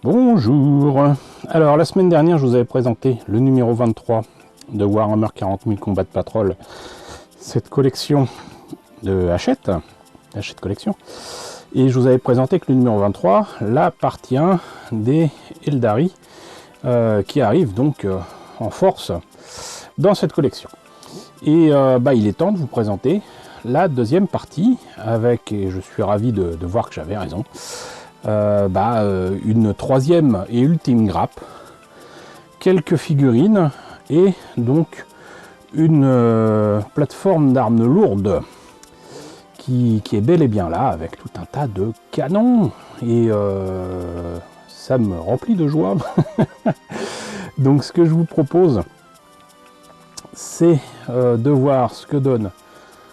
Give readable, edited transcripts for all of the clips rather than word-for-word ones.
Bonjour. Alors la semaine dernière je vous avais présenté le numéro 23 de Warhammer 40 000 Combat Patrol, cette collection de Hachette collection, et je vous avais présenté que le numéro 23, la partie 1 des Eldari qui arrive donc en force dans cette collection. Et il est temps de vous présenter la deuxième partie avec, et je suis ravi de voir que j'avais raison, une troisième et ultime grappe, quelques figurines et donc une plateforme d'armes lourdes qui est bel et bien là avec tout un tas de canons et ça me remplit de joie. Donc ce que je vous propose, c'est de voir ce que donne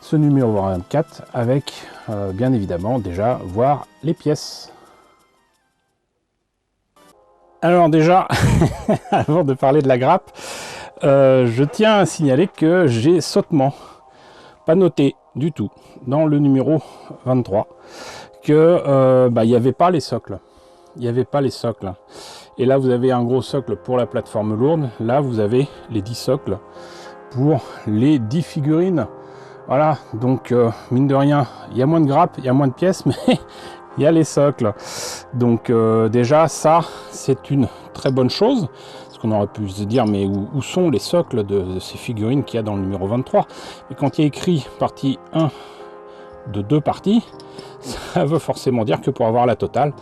ce numéro 24 avec bien évidemment déjà voir les pièces. Alors déjà, avant de parler de la grappe, je tiens à signaler que j'ai sottement pas noté du tout dans le numéro 23 que il n'y avait pas les socles. Il n'y avait pas les socles. Et là, vous avez un gros socle pour la plateforme lourde. Là, vous avez les 10 socles pour les 10 figurines. Voilà, donc mine de rien, il y a moins de grappes, il y a moins de pièces, mais il y a les socles. Donc déjà, ça, c'est une très bonne chose. Parce qu'on aurait pu se dire, mais où sont les socles de ces figurines qu'il y a dans le numéro 23? Et quand il y a écrit partie 1 de 2 parties, ça veut forcément dire que pour avoir la totale,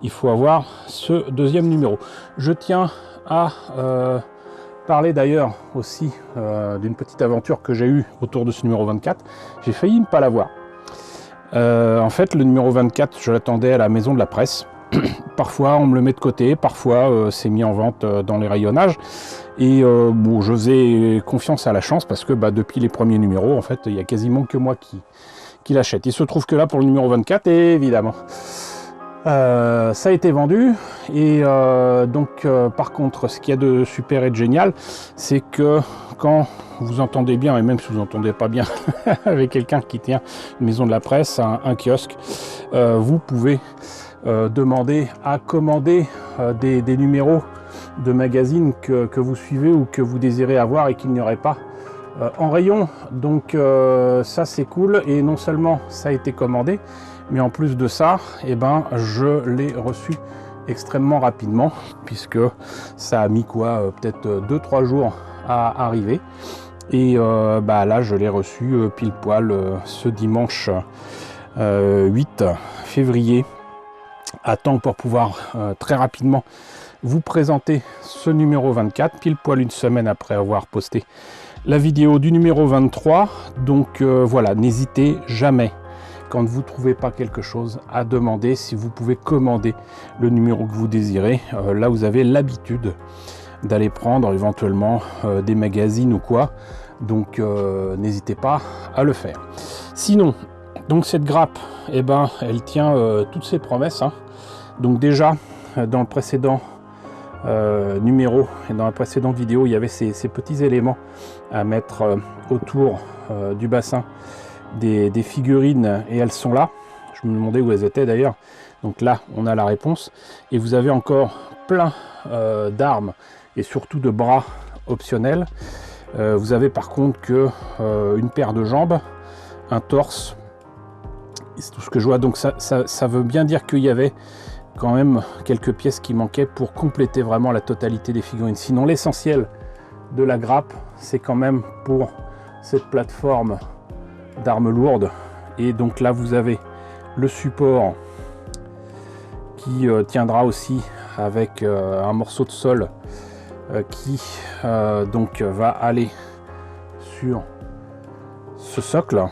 il faut avoir ce deuxième numéro. Je tiens à parler d'ailleurs aussi d'une petite aventure que j'ai eue autour de ce numéro 24. J'ai failli ne pas l'avoir. En fait, le numéro 24, je l'attendais à la maison de la presse. Parfois, on me le met de côté, parfois, c'est mis en vente dans les rayonnages. Et bon, je faisais confiance à la chance parce que depuis les premiers numéros, en fait, il n'y a quasiment que moi qui l'achète. Il se trouve que là, pour le numéro 24, évidemment, ça a été vendu. Et par contre, ce qu'il y a de super et de génial, c'est que quand vous entendez bien, et même si vous n'entendez pas bien avec quelqu'un qui tient une maison de la presse, un kiosque, vous pouvez demander à commander des numéros de magazines que vous suivez ou que vous désirez avoir et qu'il n'y aurait pas en rayon. Donc ça c'est cool, et non seulement ça a été commandé, mais en plus de ça, je l'ai reçu extrêmement rapidement, puisque ça a mis peut-être 2-3 jours à arriver. Et là je l'ai reçu pile poil ce dimanche 8 février, à temps pour pouvoir très rapidement vous présenter ce numéro 24, pile poil une semaine après avoir posté la vidéo du numéro 23. Donc voilà, n'hésitez jamais, quand vous ne trouvez pas quelque chose, à demander si vous pouvez commander le numéro que vous désirez. Là vous avez l'habitude d'aller prendre éventuellement des magazines ou quoi, donc n'hésitez pas à le faire. Sinon, donc cette grappe, elle tient toutes ses promesses, hein. Donc déjà, dans le précédent numéro et dans la précédente vidéo, il y avait ces petits éléments à mettre autour du bassin des figurines, et elles sont là. Je me demandais où elles étaient d'ailleurs. Donc là, on a la réponse. Et vous avez encore plein d'armes et surtout de bras optionnels. Vous avez par contre que une paire de jambes, un torse. C'est tout ce que je vois. Donc ça veut bien dire qu'il y avait quand même quelques pièces qui manquaient pour compléter vraiment la totalité des figurines. Sinon, l'essentiel de la grappe, c'est quand même pour cette plateforme d'armes lourdes. Et donc là, vous avez le support qui tiendra aussi avec un morceau de sol qui va aller sur ce socle.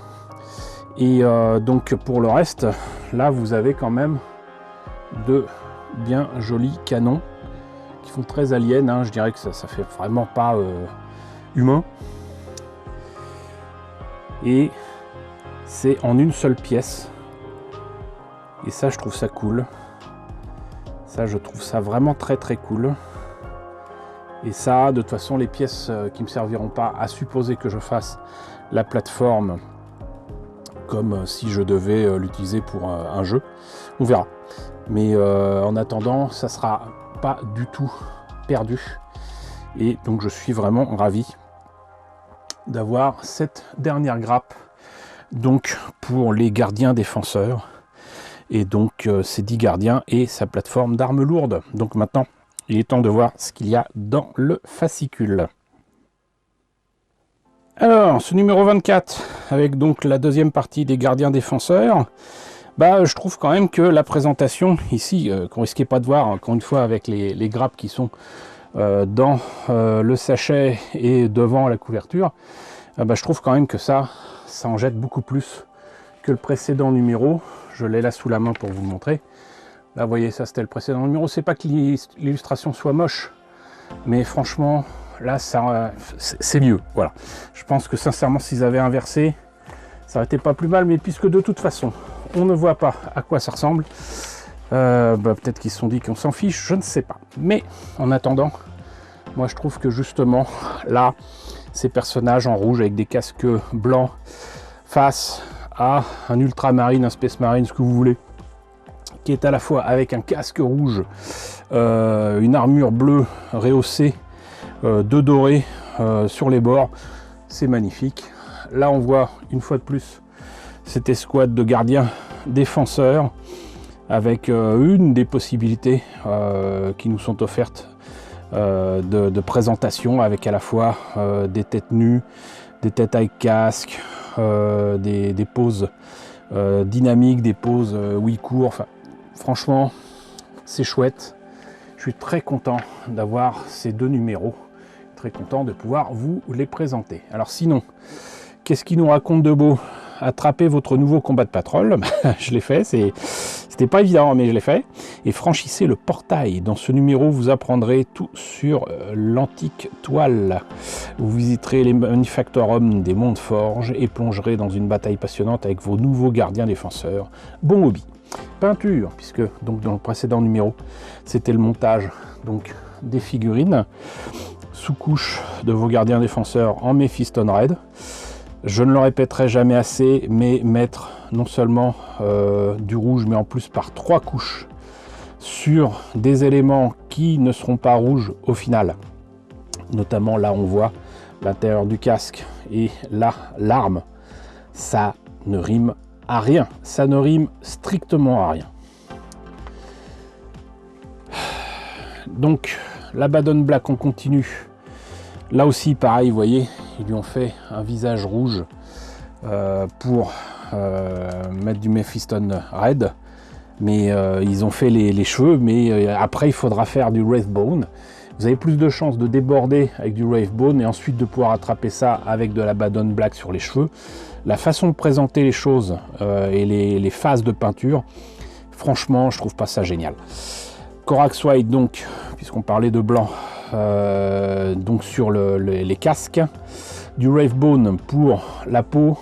Et donc pour le reste, là vous avez quand même de bien jolis canons qui font très alien, hein. Je dirais que ça fait vraiment pas humain, et c'est en une seule pièce, et ça je trouve ça cool. Ça je trouve ça vraiment très très cool. Et ça, de toute façon, les pièces qui me serviront pas, à supposer que je fasse la plateforme comme si je devais l'utiliser pour un jeu. On verra. Mais en attendant, ça sera pas du tout perdu. Et donc je suis vraiment ravi d'avoir cette dernière grappe donc pour les gardiens défenseurs. Et donc ces 10 gardiens et sa plateforme d'armes lourdes. Donc maintenant, il est temps de voir ce qu'il y a dans le fascicule. Alors, ce numéro 24, avec donc la deuxième partie des gardiens défenseurs, bah, je trouve quand même que la présentation, ici, qu'on risquait pas de voir, encore une fois, avec les grappes qui sont dans le sachet et devant la couverture, bah, je trouve quand même que ça en jette beaucoup plus que le précédent numéro. Je l'ai là sous la main pour vous montrer. Là, vous voyez, ça c'était le précédent numéro. C'est pas que l'illustration soit moche, mais franchement, là, c'est mieux. Voilà. Je pense que sincèrement, s'ils avaient inversé, ça aurait été pas plus mal. Mais puisque de toute façon, on ne voit pas à quoi ça ressemble, bah, peut-être qu'ils se sont dit qu'on s'en fiche, je ne sais pas. Mais en attendant, moi, je trouve que justement, là, ces personnages en rouge avec des casques blancs face à un ultramarine, un space marine, ce que vous voulez, qui est à la fois avec un casque rouge, une armure bleue rehaussée, de doré sur les bords, c'est magnifique. Là on voit une fois de plus cette escouade de gardiens défenseurs avec une des possibilités qui nous sont offertes de présentation, avec à la fois des têtes nues, des têtes avec casque, des poses dynamiques, des poses oui-court. Enfin, franchement, c'est chouette. Je suis très content d'avoir ces deux numéros. Très content de pouvoir vous les présenter. Alors sinon, qu'est-ce qui nous raconte de beau? Attrapez votre nouveau combat de patrol. Je l'ai fait, c'était pas évident, mais je l'ai fait. Et franchissez le portail. Dans ce numéro, vous apprendrez tout sur l'antique toile. Vous visiterez les manufactorums des mondes forges et plongerez dans une bataille passionnante avec vos nouveaux gardiens défenseurs. Bon hobby. Peinture, puisque donc dans le précédent numéro, c'était le montage donc des figurines. Sous-couche de vos gardiens défenseurs en Mephiston Red. Je ne le répéterai jamais assez, mais mettre non seulement du rouge, mais en plus par 3 couches sur des éléments qui ne seront pas rouges au final. Notamment là, on voit l'intérieur du casque et là, l'arme. Ça ne rime à rien. Ça ne rime strictement à rien. Donc, l'Abaddon Black, on continue. Là aussi, pareil, vous voyez, ils lui ont fait un visage rouge pour mettre du Mephiston Red. Mais ils ont fait les cheveux, mais après, il faudra faire du Wraithbone. Vous avez plus de chances de déborder avec du Wraithbone et ensuite de pouvoir attraper ça avec de l'Abaddon Black sur les cheveux. La façon de présenter les choses et les phases de peinture, franchement, je trouve pas ça génial. Corax White, donc, puisqu'on parlait de blanc, donc sur les casques, du Wraithbone pour la peau,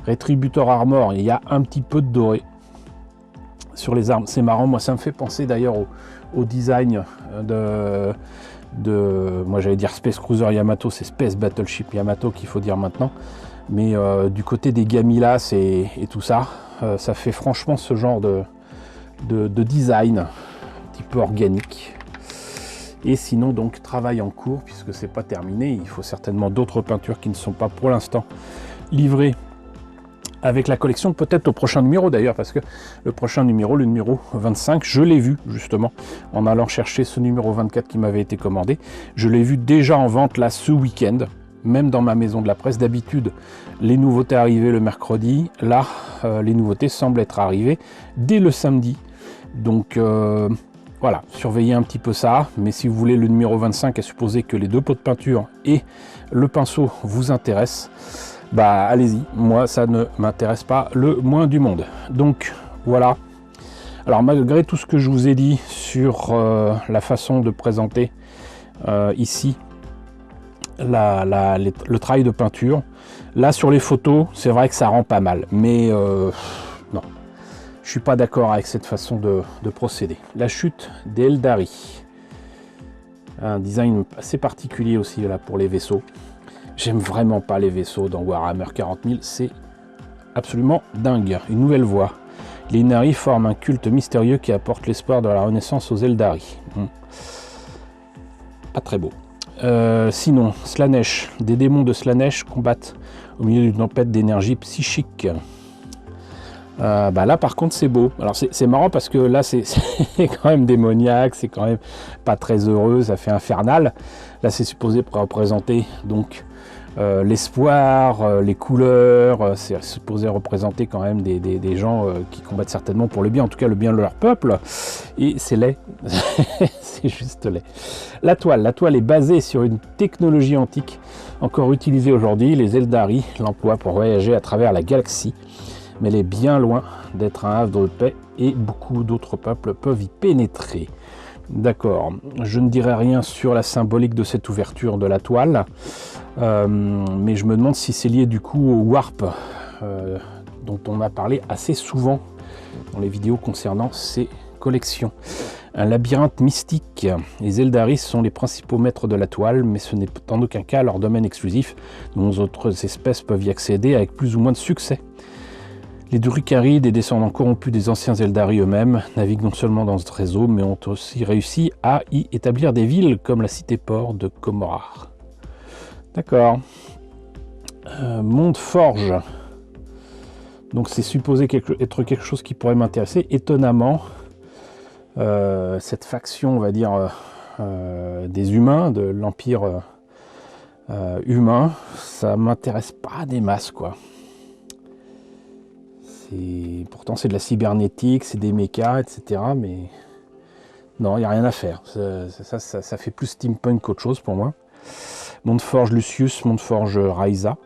Rétributor Armor, il y a un petit peu de doré sur les armes, c'est marrant. Moi, ça me fait penser d'ailleurs au design moi j'allais dire Space Cruiser Yamato, c'est Space Battleship Yamato qu'il faut dire maintenant, mais du côté des Gamilas et tout ça, ça fait franchement ce genre de design un petit peu organique. Et sinon, donc, travail en cours, puisque c'est pas terminé. Il faut certainement d'autres peintures qui ne sont pas pour l'instant livrées avec la collection, peut-être au prochain numéro d'ailleurs, parce que le prochain numéro, le numéro 25, je l'ai vu justement en allant chercher ce numéro 24 qui m'avait été commandé. Je l'ai vu déjà en vente là ce week-end, même dans ma maison de la presse. D'habitude, les nouveautés arrivaient le mercredi. Là, les nouveautés semblent être arrivées dès le samedi. Donc, voilà, surveillez un petit peu ça, mais si vous voulez le numéro 25, à supposer que les 2 pots de peinture et le pinceau vous intéressent, bah allez-y, moi ça ne m'intéresse pas le moins du monde. Donc voilà, alors malgré tout ce que je vous ai dit sur la façon de présenter ici le travail de peinture, là sur les photos, c'est vrai que ça rend pas mal, mais non. Je suis pas d'accord avec cette façon de procéder. La chute des Eldari. Un design assez particulier aussi là pour les vaisseaux. J'aime vraiment pas les vaisseaux dans Warhammer 40 000. C'est absolument dingue. Une nouvelle voie. Les Inari forment un culte mystérieux qui apporte l'espoir de la renaissance aux Eldari. Pas très beau. Sinon, Slaanesh. Des démons de Slaanesh combattent au milieu d'une tempête d'énergie psychique. Là par contre c'est beau. Alors c'est marrant parce que là c'est quand même démoniaque, c'est quand même pas très heureux, ça fait infernal. Là c'est supposé représenter donc l'espoir, les couleurs, c'est supposé représenter quand même des gens qui combattent certainement pour le bien, en tout cas le bien de leur peuple, et c'est laid, c'est juste laid. La toile est basée sur une technologie antique encore utilisée aujourd'hui. Les Eldari l'emploient pour voyager à travers la galaxie, mais elle est bien loin d'être un havre de paix et beaucoup d'autres peuples peuvent y pénétrer. D'accord, je ne dirai rien sur la symbolique de cette ouverture de la toile, mais je me demande si c'est lié du coup au warp dont on a parlé assez souvent dans les vidéos concernant ces collections. Un labyrinthe mystique. Les Eldari sont les principaux maîtres de la toile, mais ce n'est en aucun cas leur domaine exclusif. Nos autres espèces peuvent y accéder avec plus ou moins de succès. Les Drukhari, des descendants corrompus des anciens Eldari eux-mêmes, naviguent non seulement dans ce réseau, mais ont aussi réussi à y établir des villes comme la cité-port de Comorar. D'accord. Monde Forge. Donc c'est supposé être quelque chose qui pourrait m'intéresser. Étonnamment, cette faction, on va dire, des humains, de l'Empire humain, ça m'intéresse pas des masses, quoi. Pourtant c'est de la cybernétique, c'est des mechas, etc. Mais non, il n'y a rien à faire. Ça fait plus steampunk qu'autre chose pour moi. Mondeforge Lucius, Mondeforge Raisa.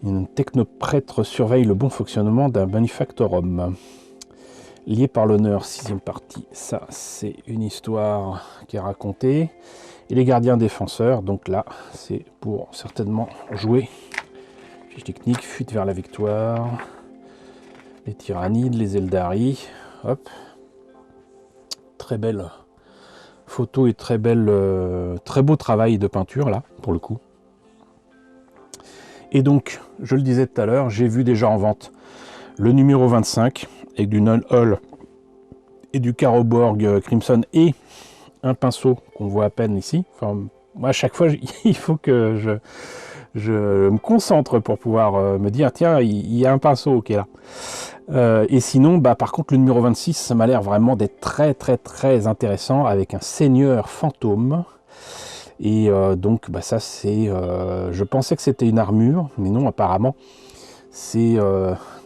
Un technoprêtre surveille le bon fonctionnement d'un manufactorum. Lié par l'honneur, 6e partie. Ça, c'est une histoire qui est racontée. Et les gardiens défenseurs, donc là, c'est pour certainement jouer. Fiche technique, fuite vers la victoire, les tyrannides, les Eldari, hop, très belle photo et très beau travail de peinture là, pour le coup. Et donc, je le disais tout à l'heure, j'ai vu déjà en vente le numéro 25, avec du Null et du Karoborg Crimson et un pinceau qu'on voit à peine ici. Enfin, moi à chaque fois, il faut que je me concentre pour pouvoir me dire tiens, il y a un pinceau qui est là. Et sinon, par contre, le numéro 26, ça m'a l'air vraiment d'être très très très intéressant avec un seigneur fantôme. Et donc ça c'est, je pensais que c'était une armure, mais non, apparemment c'est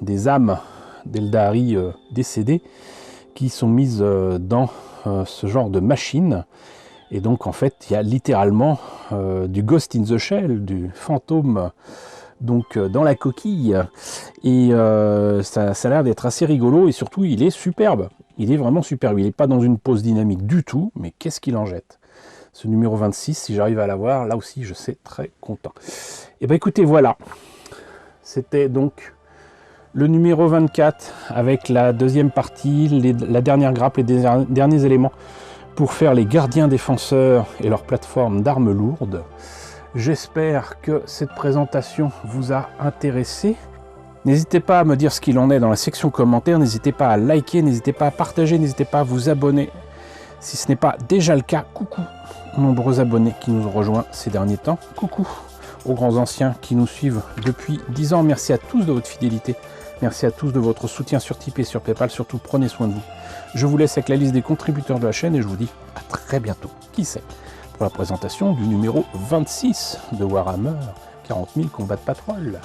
des âmes d'Eldari décédés qui sont mises dans ce genre de machine. Et donc en fait il y a littéralement du Ghost in the Shell, du fantôme donc dans la coquille, et ça a l'air d'être assez rigolo, et surtout il est superbe, il est vraiment superbe, il n'est pas dans une pose dynamique du tout, mais qu'est-ce qu'il en jette. Ce numéro 26, si j'arrive à l'avoir, là aussi je serai très content. Et écoutez, voilà, c'était donc le numéro 24 avec la deuxième partie, la dernière grappe, les derniers éléments pour faire les gardiens défenseurs et leur plateforme d'armes lourdes. J'espère que cette présentation vous a intéressé. N'hésitez pas à me dire ce qu'il en est dans la section commentaires, n'hésitez pas à liker, n'hésitez pas à partager, n'hésitez pas à vous abonner si ce n'est pas déjà le cas. Coucou aux nombreux abonnés qui nous ont rejoints ces derniers temps. Coucou aux grands anciens qui nous suivent depuis 10 ans. Merci à tous de votre fidélité. Merci à tous de votre soutien sur Tipeee et sur Paypal. Surtout, prenez soin de vous. Je vous laisse avec la liste des contributeurs de la chaîne et je vous dis à très bientôt. Qui sait, pour la présentation du numéro 26 de Warhammer 40 000 Combat de Patrol.